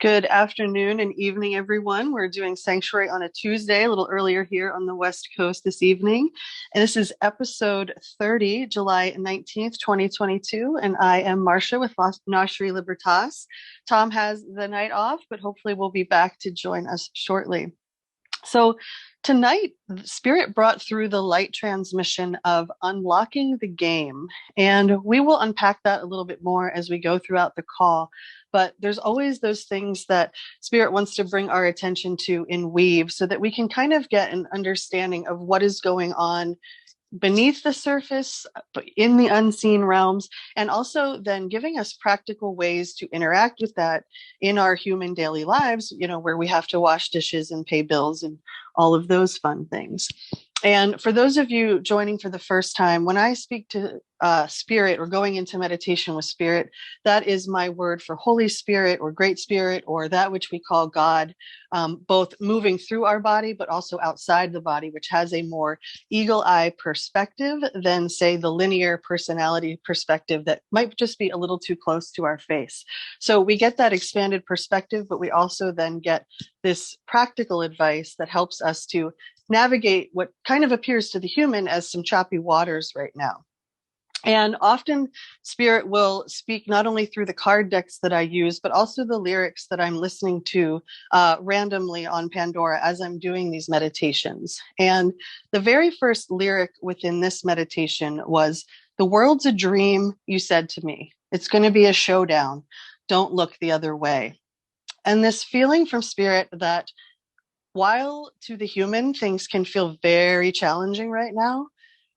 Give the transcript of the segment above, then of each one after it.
Good afternoon and evening, everyone. We're doing Sanctuary on a Tuesday, a little earlier here on the West Coast this evening. And this is episode 30, July 19th, 2022. And I am Marcia with Gnoshery Libertas. Tom has the night off, but hopefully will be back to join us shortly. So tonight, Spirit brought through the light transmission of unlocking the game. And we will unpack that a little bit more as we go throughout the call. But there's always those things that Spirit wants to bring our attention to in Weave so that we can kind of get an understanding of what is going on beneath the surface, but in the unseen realms, and also then giving us practical ways to interact with that in our human daily lives, where we have to wash dishes and pay bills and all of those fun things. And for those of you joining for the first time, when I speak to Spirit or going into meditation with Spirit, that is my word for Holy Spirit or Great Spirit or that which we call God, both moving through our body, but also outside the body, which has a more eagle eye perspective than, say, the linear personality perspective that might just be a little too close to our face. So we get that expanded perspective, but we also then get this practical advice that helps us to navigate what kind of appears to the human as some choppy waters right now. And often Spirit will speak not only through the card decks that I use, but also the lyrics that I'm listening to randomly on Pandora as I'm doing these meditations. And the very first lyric within this meditation was, "The world's a dream, you said to me. It's going to be a showdown. Don't look the other way." And this feeling from Spirit that while to the human things can feel very challenging right now,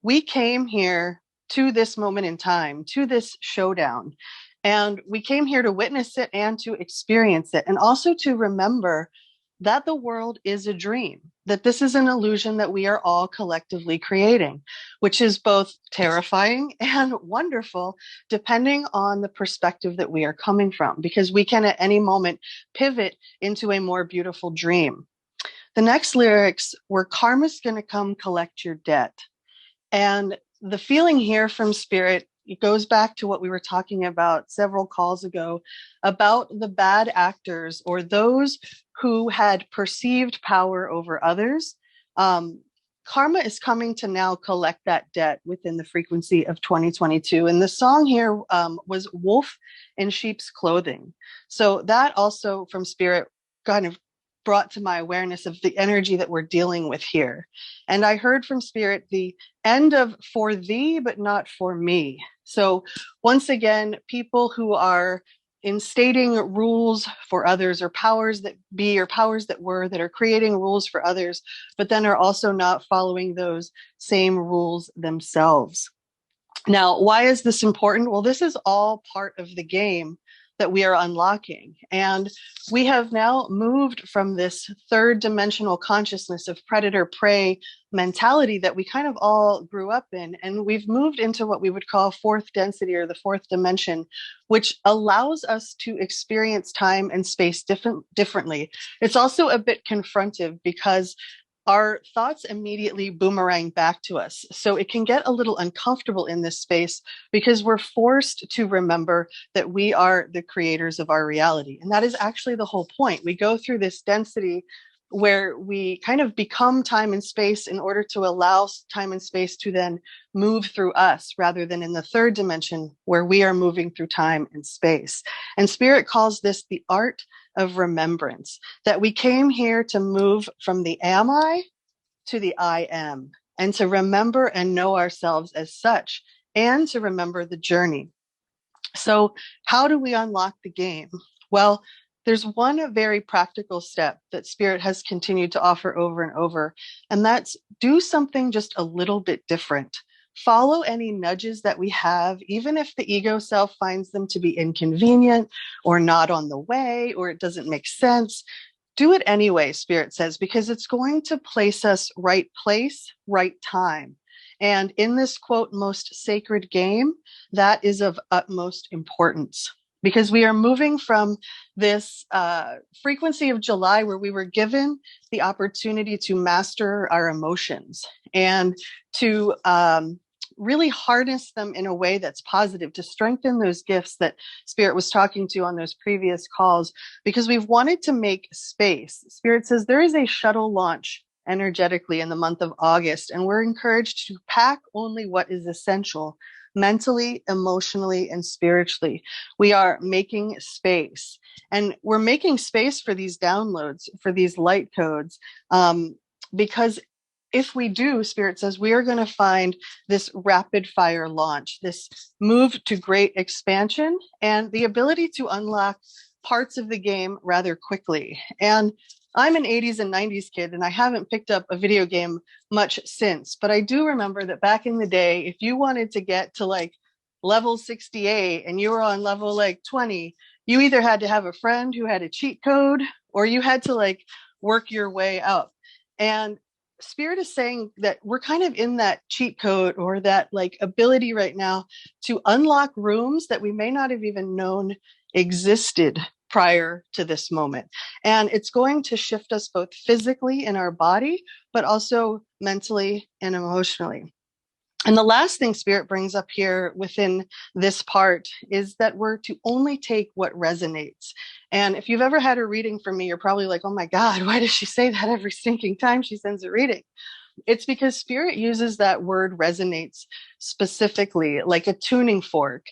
we came here to this moment in time, to this showdown. And we came here to witness it and to experience it, and also to remember that the world is a dream, that this is an illusion that we are all collectively creating, which is both terrifying and wonderful, depending on the perspective that we are coming from, because we can at any moment pivot into a more beautiful dream. The next lyrics were, "Karma's going to come collect your debt." And the feeling here from Spirit, it goes back to what we were talking about several calls ago about the bad actors or those who had perceived power over others. Karma is coming to now collect that debt within the frequency of 2022. And the song here was Wolf in Sheep's Clothing. So that also from Spirit kind of brought to my awareness of the energy that we're dealing with here. And I heard from Spirit the end of "for thee, but not for me." So once again, people who are instating rules for others, or powers that be or powers that were, that are creating rules for others, but then are also not following those same rules themselves. Now, why is this important? Well, this is all part of the game that we are unlocking. And we have now moved from this third dimensional consciousness of predator-prey mentality that we kind of all grew up in. And we've moved into what we would call fourth density, or the fourth dimension, which allows us to experience time and space differently. It's also a bit confrontive because our thoughts immediately boomerang back to us. So it can get a little uncomfortable in this space because we're forced to remember that we are the creators of our reality. And that is actually the whole point. We go through this density where we kind of become time and space in order to allow time and space to then move through us, rather than in the third dimension where we are moving through time and space. And Spirit calls this the art of remembrance, that we came here to move from the am I to the I am, and to remember and know ourselves as such, and to remember the journey. So how do we unlock the game? Well, there's one very practical step that Spirit has continued to offer over and over, and that's do something just a little bit different. Follow any nudges that we have, even if the ego self finds them to be inconvenient or not on the way, or it doesn't make sense. Do it anyway, Spirit says, because it's going to place us right place, right time. And in this, quote, most sacred game, that is of utmost importance, because we are moving from this frequency of July where we were given the opportunity to master our emotions and to really harness them in a way that's positive to strengthen those gifts that Spirit was talking to on those previous calls, because we've wanted to make space. Spirit says there is a shuttle launch energetically in the month of August, and we're encouraged to pack only what is essential mentally, emotionally, and spiritually. We are making space, and we're making space for these downloads, for these light codes, because if we do, Spirit says, we are going to find this rapid fire launch, this move to great expansion, and the ability to unlock parts of the game rather quickly. And I'm an 80s and 90s kid, and I haven't picked up a video game much since, but I do remember that back in the day, if you wanted to get to like level 68 and you were on level like 20, you either had to have a friend who had a cheat code, or you had to like work your way up. And Spirit is saying that we're kind of in that cheat code, or that like ability right now to unlock rooms that we may not have even known existed prior to this moment. And it's going to shift us both physically in our body, but also mentally and emotionally. And the last thing Spirit brings up here within this part is that we're to only take what resonates. And if you've ever had a reading from me, you're probably like, oh my God, why does she say that every stinking time she sends a reading? It's because Spirit uses that word resonates specifically like a tuning fork,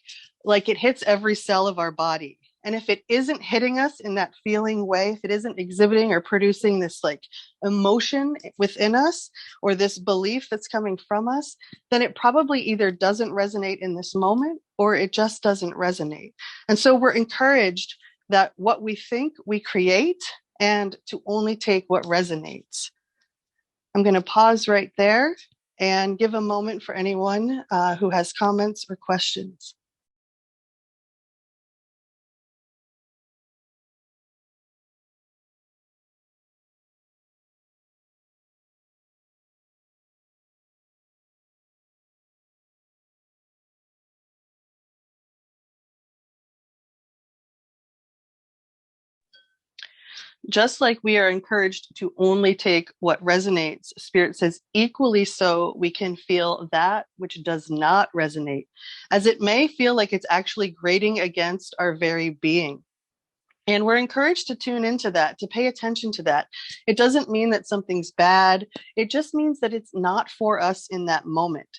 like it hits every cell of our body. And if it isn't hitting us in that feeling way, if it isn't exhibiting or producing this like emotion within us, or this belief that's coming from us, then it probably either doesn't resonate in this moment, or it just doesn't resonate. And so we're encouraged that what we think we create, and to only take what resonates. I'm going to pause right there and give a moment for anyone who has comments or questions. Just like we are encouraged to only take what resonates, Spirit says equally so we can feel that which does not resonate, as it may feel like it's actually grating against our very being. And we're encouraged to tune into that, to pay attention to that. It doesn't mean that something's bad. It just means that it's not for us in that moment.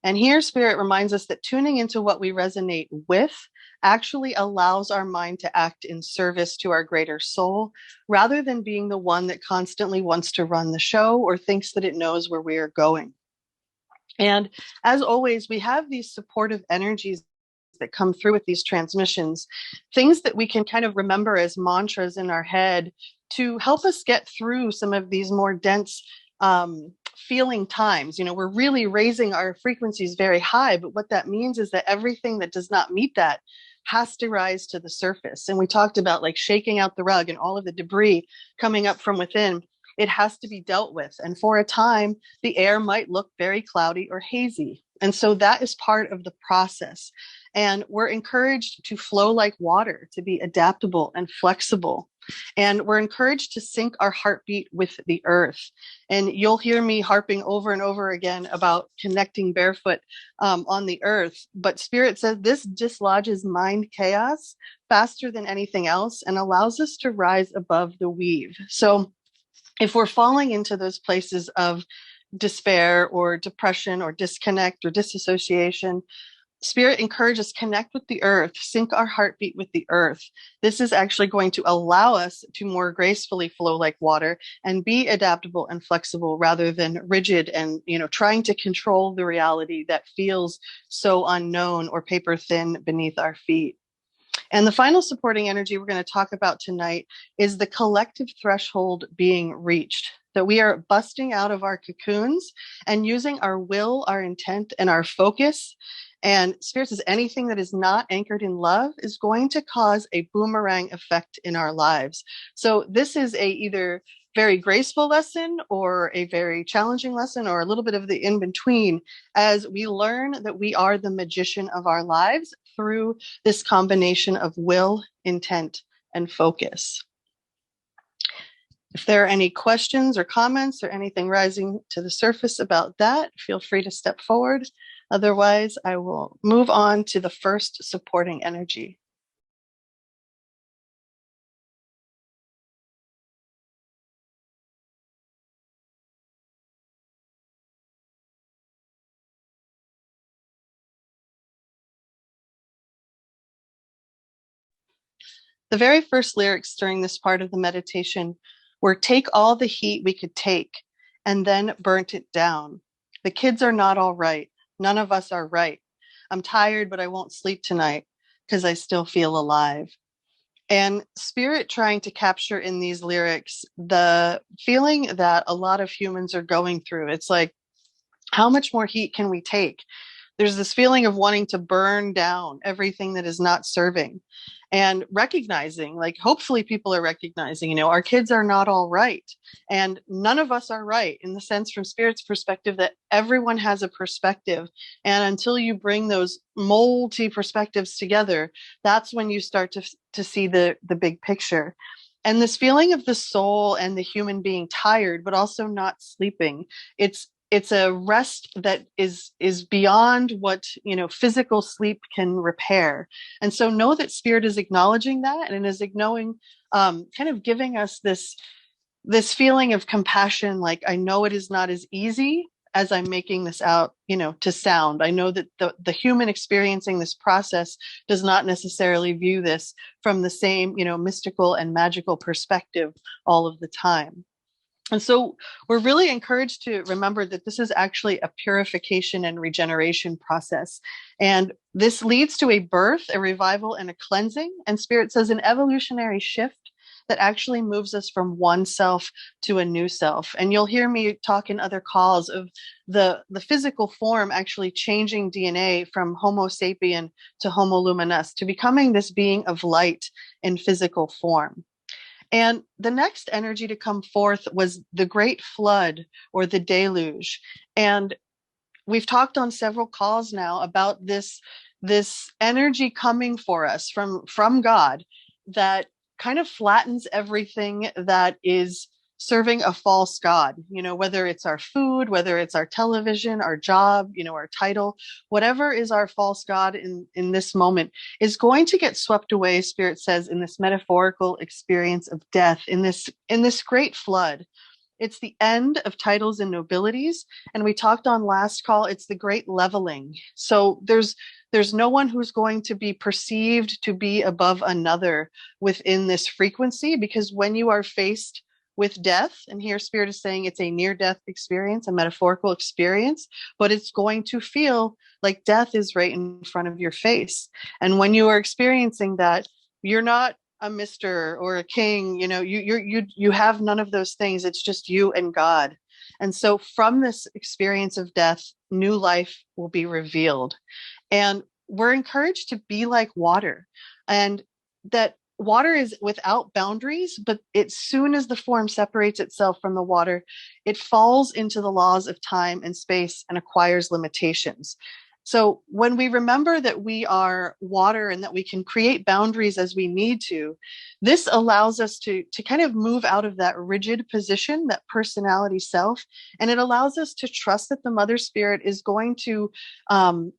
And here, Spirit reminds us that tuning into what we resonate with actually allows our mind to act in service to our greater soul, rather than being the one that constantly wants to run the show or thinks that it knows where we are going. And as always, we have these supportive energies that come through with these transmissions, things that we can kind of remember as mantras in our head to help us get through some of these more dense feeling times. You know, we're really raising our frequencies very high, but what that means is that everything that does not meet that has to rise to the surface. And we talked about like shaking out the rug and all of the debris coming up from within. It has to be dealt with. And for a time, the air might look very cloudy or hazy. And so that is part of the process. And we're encouraged to flow like water, to be adaptable and flexible. And we're encouraged to sync our heartbeat with the earth. And you'll hear me harping over and over again about connecting barefoot on the earth. But Spirit says this dislodges mind chaos faster than anything else and allows us to rise above the weave. So if we're falling into those places of despair or depression or disconnect or disassociation, Spirit encourages us connect with the earth, sync our heartbeat with the earth. This is actually going to allow us to more gracefully flow like water and be adaptable and flexible, rather than rigid and, trying to control the reality that feels so unknown or paper thin beneath our feet. And the final supporting energy we're going to talk about tonight is the collective threshold being reached, that we are busting out of our cocoons and using our will, our intent, and our focus. And Spirit says anything that is not anchored in love is going to cause a boomerang effect in our lives. So this is a either very graceful lesson or a very challenging lesson, or a little bit of the in between, as we learn that we are the magician of our lives through this combination of will, intent, and focus. If there are any questions or comments or anything rising to the surface about that, feel free to step forward. Otherwise, I will move on to the first supporting energy. The very first lyrics during this part of the meditation were take all the heat we could take and then burnt it down. The kids are not all right. None of us are right. I'm tired, but I won't sleep tonight because I still feel alive. And Spirit trying to capture in these lyrics the feeling that a lot of humans are going through. It's like, how much more heat can we take? There's this feeling of wanting to burn down everything that is not serving and recognizing, like, hopefully people are recognizing, our kids are not all right. And none of us are right, in the sense from Spirit's perspective that everyone has a perspective. And until you bring those multi perspectives together, that's when you start to see the big picture. And this feeling of the soul and the human being tired, but also not sleeping. It's a rest that is beyond what physical sleep can repair. And so know that Spirit is acknowledging that and is acknowledging, kind of giving us this feeling of compassion. Like, I know it is not as easy as I'm making this out, to sound. I know that the human experiencing this process does not necessarily view this from the same, mystical and magical perspective all of the time. And so we're really encouraged to remember that this is actually a purification and regeneration process. And this leads to a birth, a revival, and a cleansing. And Spirit says an evolutionary shift that actually moves us from one self to a new self. And you'll hear me talk in other calls of the physical form actually changing DNA from Homo sapien to Homo luminous, to becoming this being of light in physical form. And the next energy to come forth was the great flood or the deluge. And we've talked on several calls now about this energy coming for us from God that kind of flattens everything that is serving a false god, whether it's our food, whether it's our television, our job, our title, whatever is our false god in this moment is going to get swept away, Spirit says, in this metaphorical experience of death, in this great flood. It's the end of titles and nobilities. And we talked on last call, it's the great leveling. So there's no one who's going to be perceived to be above another within this frequency, because when you are faced with death, and here Spirit is saying it's a near-death experience, a metaphorical experience, but it's going to feel like death is right in front of your face. And when you are experiencing that, you're not a Mr. or a king, you have none of those things. It's just you and God. And so from this experience of death, new life will be revealed. And we're encouraged to be like water, and that water is without boundaries, but as soon as the form separates itself from the water, it falls into the laws of time and space and acquires limitations. So when we remember that we are water and that we can create boundaries as we need to, this allows us to kind of move out of that rigid position, that personality self, and it allows us to trust that the Mother Spirit is going to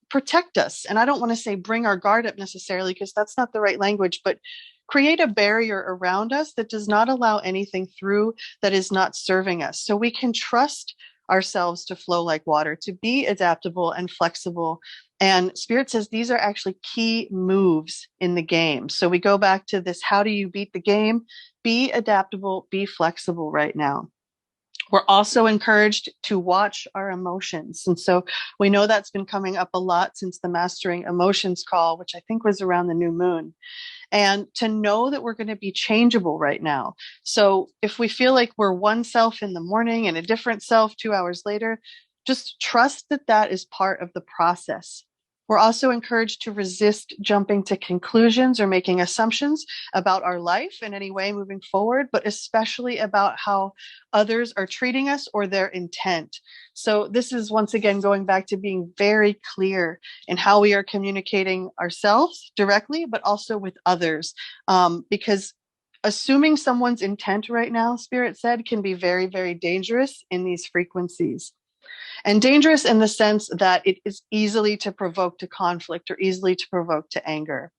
protect us. And I don't want to say bring our guard up necessarily, because that's not the right language, but create a barrier around us that does not allow anything through that is not serving us. So we can trust ourselves to flow like water, to be adaptable and flexible. And Spirit says these are actually key moves in the game. So we go back to this, how do you beat the game? Be adaptable, be flexible right now. We're also encouraged to watch our emotions. And so we know that's been coming up a lot since the Mastering Emotions call, which I think was around the new moon. And to know that we're going to be changeable right now. So if we feel like we're one self in the morning and a different self 2 hours later, just trust that that is part of the process. We're also encouraged to resist jumping to conclusions or making assumptions about our life in any way moving forward, but especially about how others are treating us or their intent. So this is once again going back to being very clear in how we are communicating ourselves directly, but also with others, because assuming someone's intent right now, Spirit said, can be very, very dangerous in these frequencies. And dangerous in the sense that it is easily to provoke to conflict or easily to provoke to anger.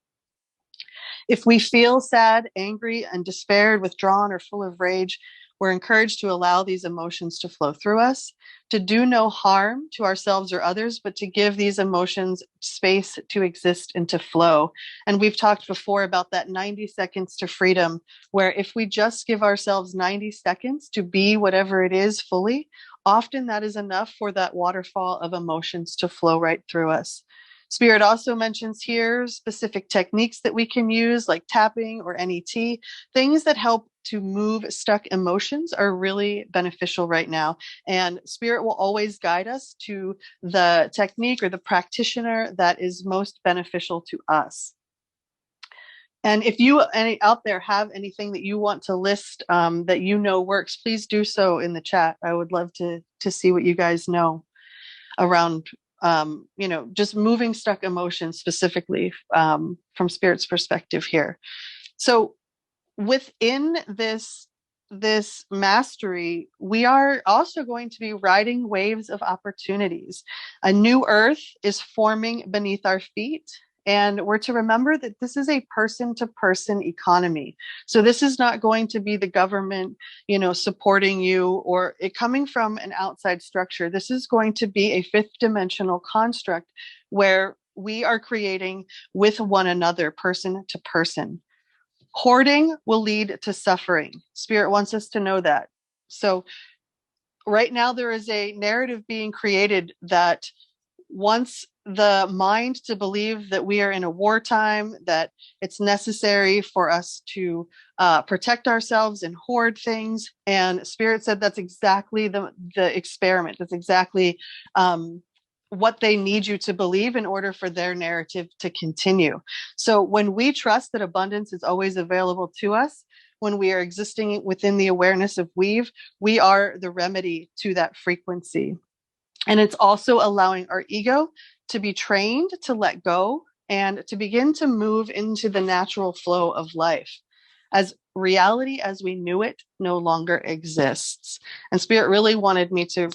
If we feel sad, angry, and despaired, withdrawn, or full of rage, we're encouraged to allow these emotions to flow through us, to do no harm to ourselves or others, but to give these emotions space to exist and to flow. And we've talked before about that 90 seconds to freedom, where if we just give ourselves 90 seconds to be whatever it is fully, often that is enough for that waterfall of emotions to flow right through us. Spirit also mentions here specific techniques that we can use, like tapping or NET. Things that help to move stuck emotions are really beneficial right now. And Spirit will always guide us to the technique or the practitioner that is most beneficial to us. And if you any out there have anything that you want to list that you know works, please do so in the chat. I would love to see what you guys know around just moving stuck emotions specifically from Spirit's perspective here. So within this mastery, we are also going to be riding waves of opportunities. A new earth is forming beneath our feet. And we're to remember that this is a person-to-person economy. So this is not going to be the government, supporting you or it coming from an outside structure. This is going to be a fifth dimensional construct where we are creating with one another, person to person. Hoarding will lead to suffering. Spirit wants us to know that. So right now there is a narrative being created that wants the mind to believe that we are in a wartime, that it's necessary for us to protect ourselves and hoard things. And Spirit said that's exactly the experiment. That's exactly what they need you to believe in order for their narrative to continue. So when we trust that abundance is always available to us, when we are existing within the awareness of weave, we are the remedy to that frequency. And it's also allowing our ego to be trained to let go and to begin to move into the natural flow of life, as reality as we knew it no longer exists. And Spirit really wanted me to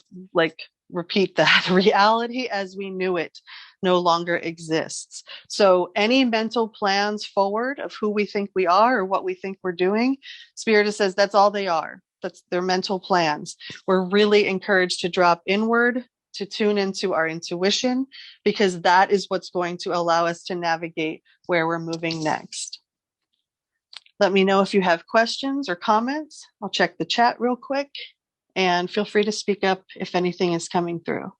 repeat that. Reality as we knew it no longer exists. So any mental plans forward of who we think we are or what we think we're doing, Spirit says that's all they are. That's their mental plans. We're really encouraged to drop inward, to tune into our intuition, because that is what's going to allow us to navigate where we're moving next. Let me know if you have questions or comments. I'll check the chat real quick and feel free to speak up if anything is coming through.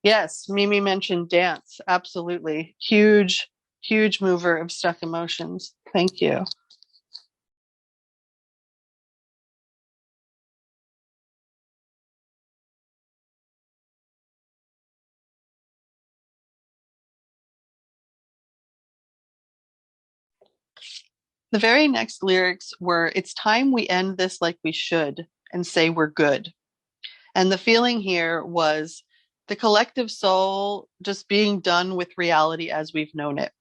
Yes, Mimi mentioned dance. Absolutely. Huge, huge mover of stuck emotions. Thank you. The very next lyrics were, "It's time we end this like we should and say we're good." And the feeling here was the collective soul just being done with reality as we've known it,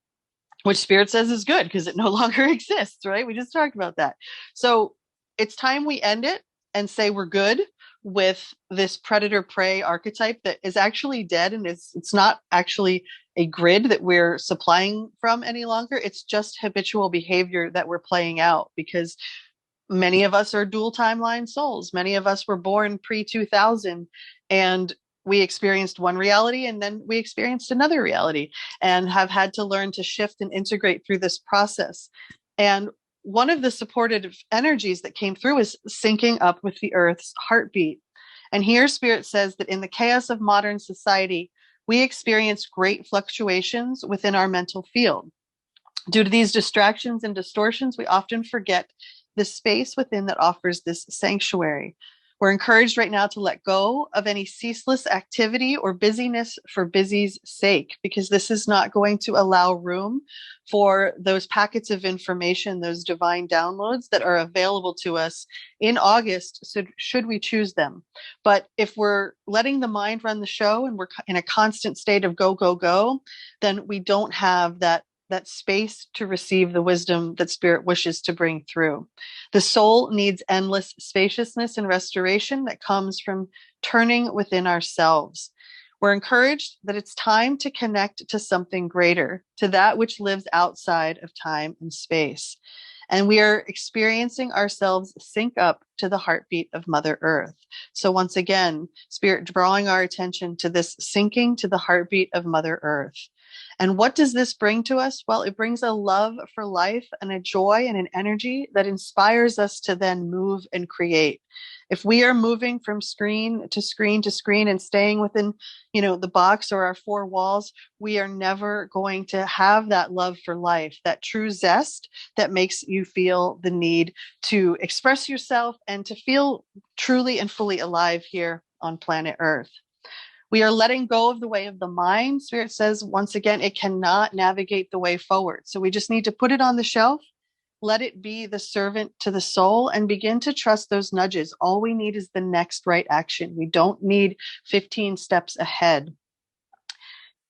which Spirit says is good because it no longer exists, right? We just talked about that. So it's time we end it and say we're good with this predator prey archetype that is actually dead, and it's not actually a grid that we're supplying from any longer. It's just habitual behavior that we're playing out because many of us are dual timeline souls. Many of us were born pre-2000 and we experienced one reality and then we experienced another reality and have had to learn to shift and integrate through this process. And one of the supportive energies that came through is syncing up with the earth's heartbeat. And here Spirit says that in the chaos of modern society, we experience great fluctuations within our mental field. Due to these distractions and distortions, we often forget the space within that offers this sanctuary. We're encouraged right now to let go of any ceaseless activity or busyness for busy's sake, because this is not going to allow room for those packets of information, those divine downloads that are available to us in August, so should we choose them. But if we're letting the mind run the show and we're in a constant state of go, go, go, then we don't have that that space to receive the wisdom that Spirit wishes to bring through. The soul needs endless spaciousness and restoration that comes from turning within ourselves. We're encouraged that it's time to connect to something greater, to that which lives outside of time and space. And we are experiencing ourselves sync up to the heartbeat of Mother Earth. So once again, Spirit drawing our attention to this syncing to the heartbeat of Mother Earth. And what does this bring to us? Well, it brings a love for life and a joy and an energy that inspires us to then move and create. If we are moving from screen to screen to screen and staying within, the box or our four walls, we are never going to have that love for life, that true zest that makes you feel the need to express yourself and to feel truly and fully alive here on planet Earth. We are letting go of the way of the mind. Spirit says, once again, it cannot navigate the way forward. So we just need to put it on the shelf, let it be the servant to the soul, and begin to trust those nudges. All we need is the next right action. We don't need 15 steps ahead.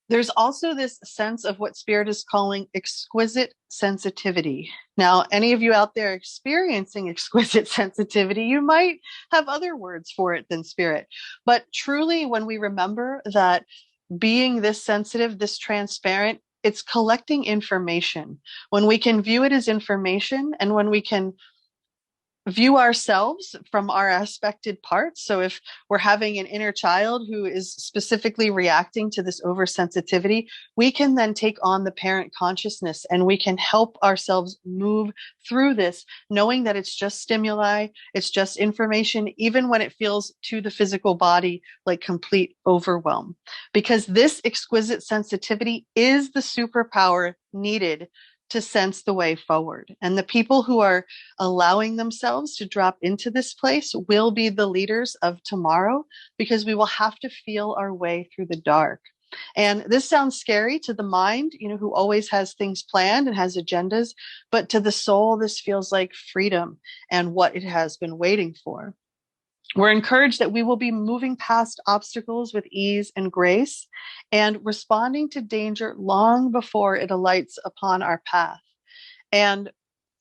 There's also this sense of what Spirit is calling exquisite sensitivity. Now, any of you out there experiencing exquisite sensitivity, you might have other words for it than Spirit. But truly, when we remember that being this sensitive, this transparent, it's collecting information. When we can view it as information, and when we can view ourselves from our aspected parts. So if we're having an inner child who is specifically reacting to this oversensitivity, we can then take on the parent consciousness and we can help ourselves move through this, knowing that it's just stimuli, it's just information, even when it feels to the physical body like complete overwhelm. Because this exquisite sensitivity is the superpower needed to sense the way forward. And the people who are allowing themselves to drop into this place will be the leaders of tomorrow, because we will have to feel our way through the dark. And this sounds scary to the mind, who always has things planned and has agendas, but to the soul, this feels like freedom and what it has been waiting for. We're encouraged that we will be moving past obstacles with ease and grace and responding to danger long before it alights upon our path. And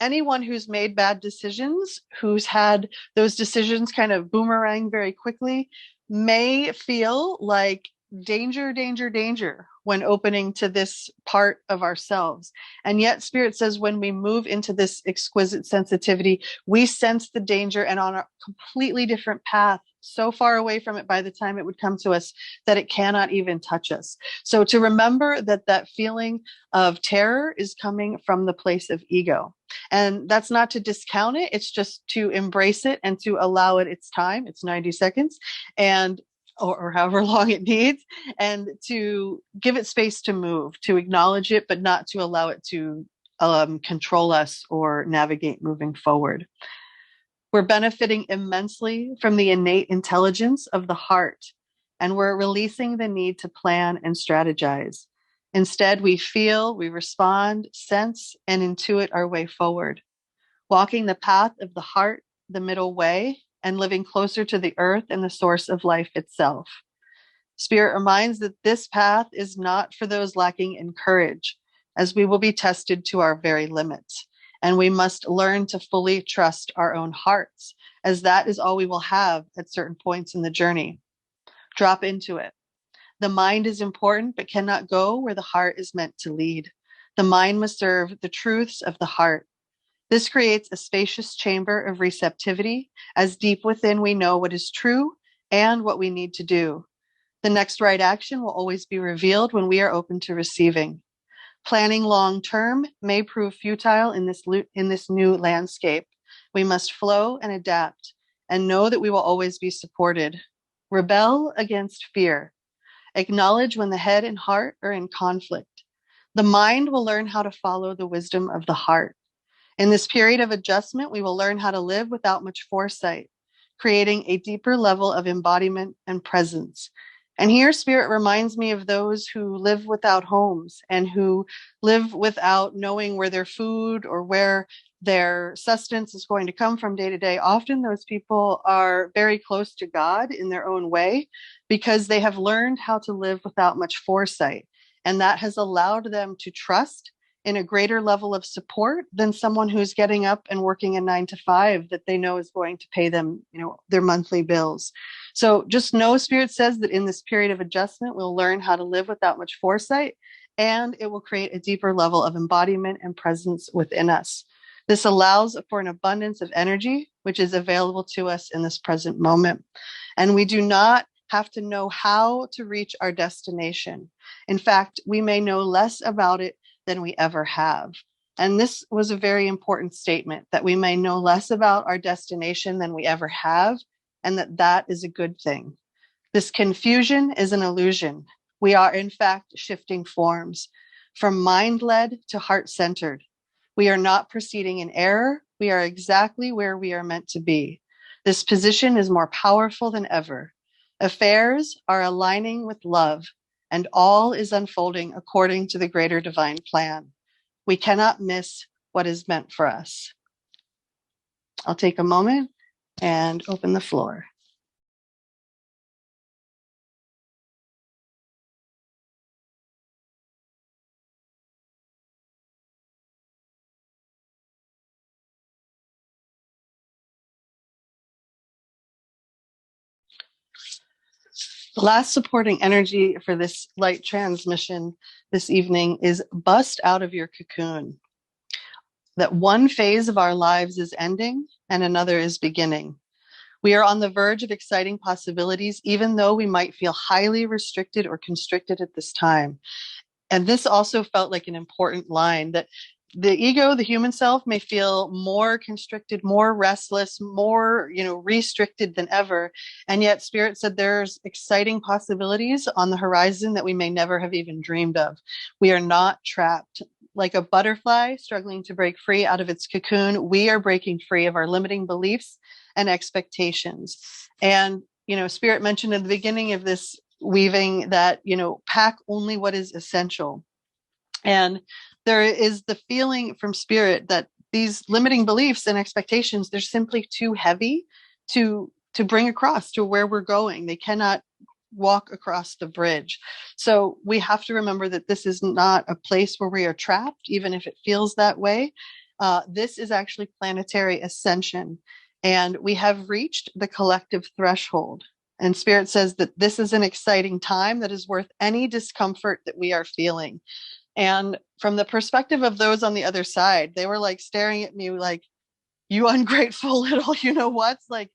anyone who's made bad decisions, who's had those decisions kind of boomerang very quickly, may feel like danger, danger, danger when opening to this part of ourselves. And yet Spirit says when we move into this exquisite sensitivity, we sense the danger and on a completely different path, so far away from it by the time it would come to us that it cannot even touch us. So to remember that feeling of terror is coming from the place of ego. And that's not to discount it. It's just to embrace it and to allow it its time. It's 90 seconds. And or however long it needs, and to give it space to move, to acknowledge it, but not to allow it to control us or navigate moving forward. We're benefiting immensely from the innate intelligence of the heart, and we're releasing the need to plan and strategize. Instead, we feel, we respond, sense, and intuit our way forward, walking the path of the heart, the middle way, and living closer to the earth and the source of life itself. Spirit reminds that this path is not for those lacking in courage, as we will be tested to our very limits. And we must learn to fully trust our own hearts, as that is all we will have at certain points in the journey. Drop into it. The mind is important, but cannot go where the heart is meant to lead. The mind must serve the truths of the heart. This creates a spacious chamber of receptivity, as deep within we know what is true and what we need to do. The next right action will always be revealed when we are open to receiving. Planning long term may prove futile in this new landscape. We must flow and adapt and know that we will always be supported. Rebel against fear. Acknowledge when the head and heart are in conflict. The mind will learn how to follow the wisdom of the heart. In this period of adjustment, we will learn how to live without much foresight, creating a deeper level of embodiment and presence. And here, Spirit reminds me of those who live without homes and who live without knowing where their food or where their sustenance is going to come from day to day. Often those people are very close to God in their own way because they have learned how to live without much foresight. And that has allowed them to trust in a greater level of support than someone who's getting up and working a 9 to 5 that they know is going to pay them, their monthly bills. So just know, Spirit says that in this period of adjustment, we'll learn how to live without much foresight, and it will create a deeper level of embodiment and presence within us. This allows for an abundance of energy, which is available to us in this present moment. And we do not have to know how to reach our destination. In fact, we may know less about it than we ever have. And this was a very important statement, that we may know less about our destination than we ever have, and that is a good thing. This confusion is an illusion. We are, in fact, shifting forms from mind-led to heart-centered. We are not proceeding in error. We are exactly where we are meant to be. This position is more powerful than ever. Affairs are aligning with love, and all is unfolding according to the greater divine plan. We cannot miss what is meant for us. I'll take a moment and open the floor. The last supporting energy for this light transmission this evening is bust out of your cocoon. That one phase of our lives is ending and another is beginning. We are on the verge of exciting possibilities, even though we might feel highly restricted or constricted at this time. And this also felt like an important line, that the ego, the human self, may feel more constricted, more restless, more, restricted than ever. And yet Spirit said there's exciting possibilities on the horizon that we may never have even dreamed of. We are not trapped. Like a butterfly struggling to break free out of its cocoon, we are breaking free of our limiting beliefs and expectations. And, Spirit mentioned at the beginning of this weaving that, pack only what is essential. And there is the feeling from Spirit that these limiting beliefs and expectations, they're simply too heavy to bring across to where we're going. They cannot walk across the bridge. So we have to remember that this is not a place where we are trapped, even if it feels that way. This is actually planetary ascension, and we have reached the collective threshold. And Spirit says that this is an exciting time that is worth any discomfort that we are feeling. And from the perspective of those on the other side, they were like staring at me like, you ungrateful little, what's like,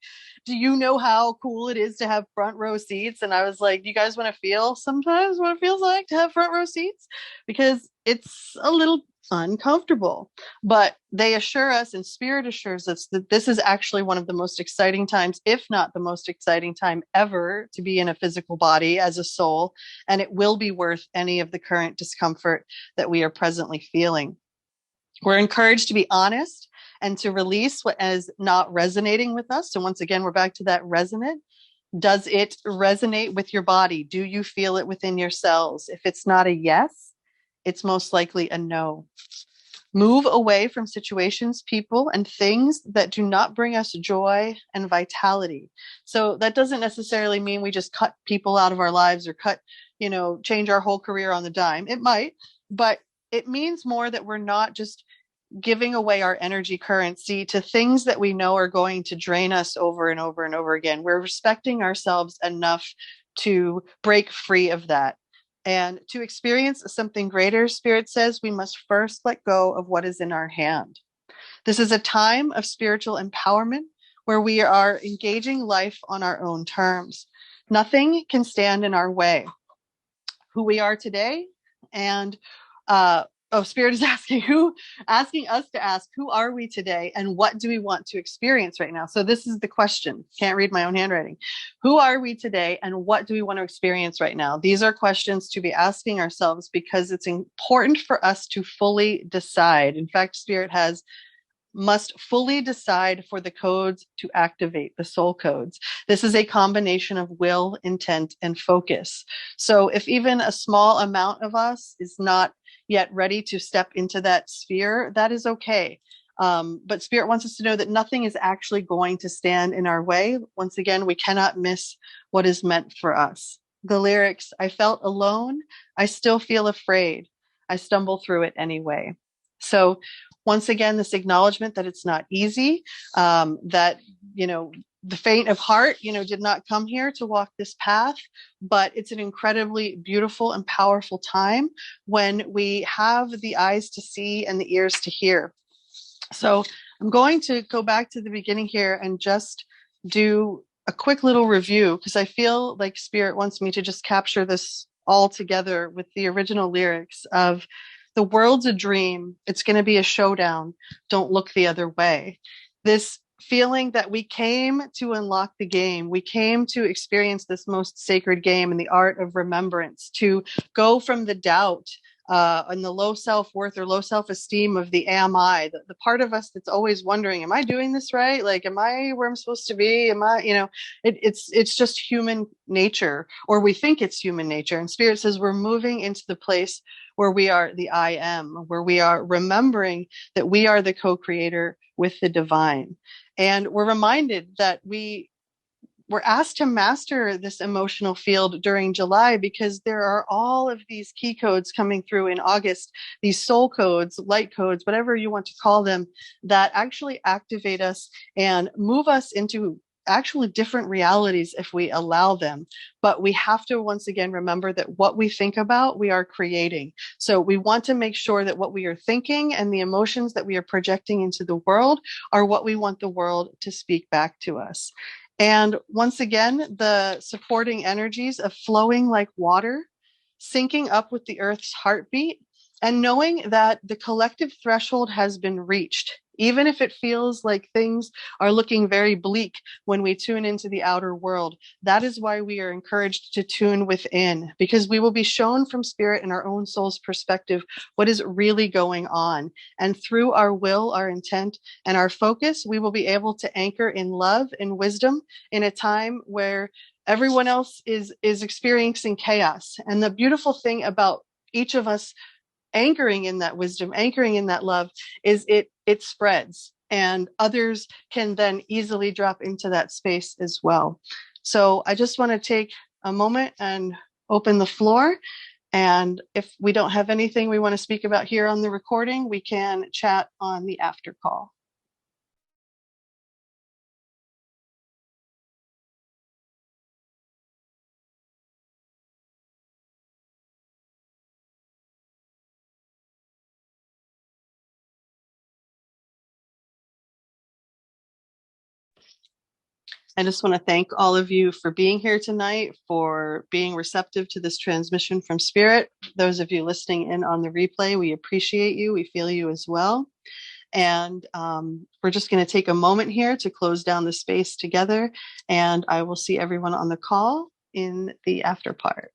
do you know how cool it is to have front row seats? And I was like, you guys want to feel sometimes what it feels like to have front row seats? Because it's a little uncomfortable. But they assure us, and Spirit assures us, that this is actually one of the most exciting times, if not the most exciting time ever, to be in a physical body as a soul. And it will be worth any of the current discomfort that we are presently feeling. We're encouraged to be honest and to release what is not resonating with us. So once again, we're back to that resonant. Does it resonate with your body? Do you feel it within your cells? If it's not a yes, it's most likely a no. Move away from situations, people, and things that do not bring us joy and vitality. So that doesn't necessarily mean we just cut people out of our lives or change our whole career on the dime. It might, but it means more that we're not just giving away our energy currency to things that we know are going to drain us over and over and over again. We're respecting ourselves enough to break free of that. And to experience something greater, Spirit says we must first let go of what is in our hand. This is a time of spiritual empowerment where we are engaging life on our own terms. Nothing can stand in our way. Who we are today, and Spirit is asking us to ask, who are we today and what do we want to experience right now? So this is the question. Can't read my own handwriting. Who are we today and what do we want to experience right now? These are questions to be asking ourselves because it's important for us to fully decide. In fact, Spirit must fully decide for the codes to activate, the soul codes. This is a combination of will, intent, and focus. So if even a small amount of us is not yet ready to step into that sphere, that is okay. But Spirit wants us to know that nothing is actually going to stand in our way. Once again, we cannot miss what is meant for us. The lyrics, I felt alone, I still feel afraid. I stumble through it anyway. So once again, this acknowledgement that it's not easy, that, the faint of heart, did not come here to walk this path, but it's an incredibly beautiful and powerful time when we have the eyes to see and the ears to hear. So I'm going to go back to the beginning here and just do a quick little review, because I feel like Spirit wants me to just capture this all together with the original lyrics of "The world's a dream. It's going to be a showdown. Don't look the other way." This feeling that we came to unlock the game. We came to experience this most sacred game in the art of remembrance, to go from the doubt and the low self-worth or low self-esteem of the am I, the part of us that's always wondering, am I doing this right? Like, am I where I'm supposed to be? Am I, it's just human nature, or we think it's human nature. And Spirit says we're moving into the place where we are the I am, where we are remembering that we are the co-creator with the divine. And we're reminded that we're asked to master this emotional field during July, because there are all of these key codes coming through in August, these soul codes, light codes, whatever you want to call them, that actually activate us and move us into actually different realities if we allow them. But we have to once again remember that what we think about, we are creating. So we want to make sure that what we are thinking and the emotions that we are projecting into the world are what we want the world to speak back to us. And once again, the supporting energies of flowing like water, syncing up with the earth's heartbeat, and knowing that the collective threshold has been reached, even if it feels like things are looking very bleak when we tune into the outer world. That is why we are encouraged to tune within, because we will be shown from Spirit and our own soul's perspective what is really going on. And through our will, our intent, and our focus, we will be able to anchor in love and wisdom in a time where everyone else is experiencing chaos. And the beautiful thing about each of us anchoring in that wisdom, anchoring in that love, is it spreads, and others can then easily drop into that space as well. So I just want to take a moment and open the floor. And if we don't have anything we want to speak about here on the recording, we can chat on the after call. I just want to thank all of you for being here tonight, for being receptive to this transmission from Spirit. Those of you listening in on the replay, we appreciate you. We feel you as well. And we're just going to take a moment here to close down the space together. And I will see everyone on the call in the after part.